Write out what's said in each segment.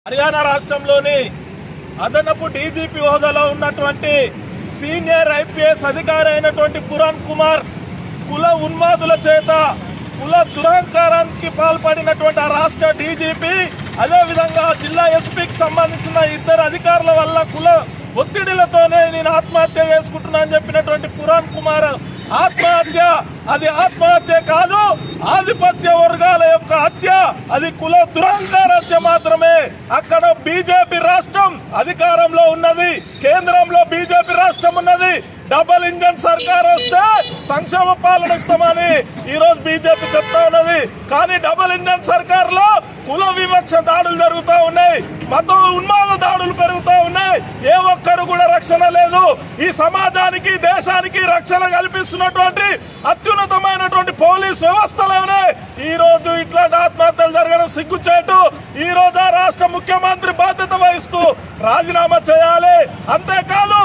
హర్యానా రాష్ట్రంలోని అదనపు డీజీపీ హోదాలో ఉన్నటువంటి సీనియర్ ఐపీఎస్ అధికారి అయినటువంటి పురాణ్ కుమార్ కుల ఉన్మాదుల చేత కుల దురహంకారానికి పాల్పడినటువంటి ఆ రాష్ట్ర డీజీపీ, అదేవిధంగా జిల్లా ఎస్పీకి సంబంధించిన ఇద్దరు అధికారుల వల్ల కుల ఒత్తిడిలతోనే నేను ఆత్మహత్య చేసుకుంటున్నా అని చెప్పినటువంటి పురాణ్ కుమార్ ఆత్మహత్య అది ఆత్మహత్య కాదు, ఆధిపత్య వర్గాల యొక్క హత్య, అది కుల దురహంకార హత్య మాత్రమే. అక్కడ బీజేపీ రాష్ట్రం అధికారంలో ఉన్నది, కేంద్రంలో బీజేపీ రాష్ట్రం ఉన్నది. డబుల్ ఇంజన్ సర్కార్ వస్తే సంక్షేమ పాలన ఇస్తామని ఈ రోజు బీజేపీ చెప్తా ఉన్నది. కానీ డబుల్ ఇంజన్ సర్కార్ లో కుల వివక్ష దాడులు జరుగుతూ ఉన్నాయి, మత ఉన్మాద దాడులు పెరుగుతూ ఉన్నాయి. ఏ ఒక్కరు కూడా రక్షణ లేదు. ఈ సమాజానికి దేశానికి రక్షణ కల్పిస్తున్నటువంటి అత్యున్నతమైనటువంటి పోలీస్ వ్యవస్థలోనే ఈ రోజు ఇట్లాంటి ఆత్మహత్యలు జరగడం సిగ్గుచేటు. ఈ రోజు ఆ రాష్ట్ర ముఖ్యమంత్రి బాధ్యత వహిస్తూ రాజీనామా చేయాలి. అంతేకాదు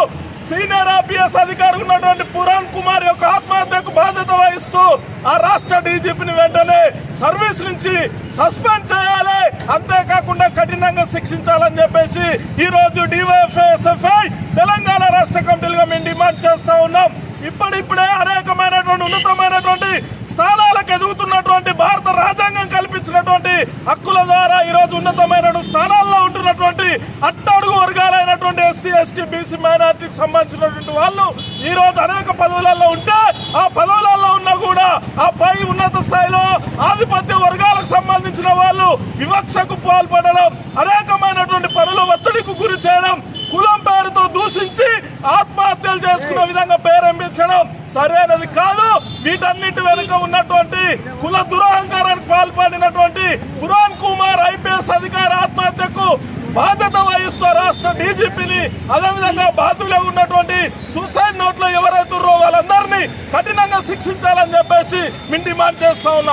సీనియర్ ఐపీఎస్ అధికారి ఉన్నటువంటి పురాణ్ కుమార్ యొక్క ఆత్మహత్యకు బాధ్యత వహిస్తూ ఆ రాష్ట్ర డీజీపీని వెంటనే సర్వీస్ నుంచి సస్పెండ్ చేయాలి, అంతేకాకుండా కఠినంగా శిక్షించాలని చెప్పేసి ఈ రోజు డివైఎఫ్ఐ తెలంగాణ రాష్ట్ర కమిటీలుగా మేము డిమాండ్ చేస్తా ఉన్నాం. ఇప్పుడిప్పుడే అనేకమైనటువంటి ఉన్నతమైనటువంటి స్థానాలకు ఎదుగుతున్నటువంటి భారత రాజ్యాంగం కల్పించినటువంటి హక్కుల ద్వారా ఈ రోజు ఉన్నతమైన స్థానాల్లో ఉంటున్నటువంటి అట్టడుగు వర్గాలైనటువంటి ఎస్సీ ఎస్టీ బీసీ మైనార్టీకి సంబంధించినటువంటి వాళ్ళు ఈ రోజు అనేక పదవులలో ఉంటే ఆ పదవులలో ఉన్నా కూడా ఆ పై ఉన్నత స్థాయిలో ఆధిపత్య వర్గాలకు సంబంధించిన వాళ్ళు వివక్షకు పాల్పడడం, అనేకమైనటువంటి పనుల ఒత్తిడికి గురి చేయడం, కులం పేరుతో దూషించి ఆత్మహత్యలు చేసుకునే విధంగా పేరంభించడం సరైనది కాదు. వీటన్నిటి వెనుక ఉన్నటువంటి కుల దురహంకారానికి పాల్పడినటువంటి పురాణ్ కుమార్ ఐపీఎస్ అధికారి ఆత్మహత్యకు బాధ్యత వహిస్తూ రాష్ట్ర డీజీపీని, అదేవిధంగా బాధ్యులుగా ఉన్నటువంటి సూసైడ్ నోట్లో ఎవరైతున్నారో వాళ్ళందరినీ కఠినంగా శిక్షించాలని చెప్పేసి మేము డిమాండ్ చేస్తా ఉన్నాం.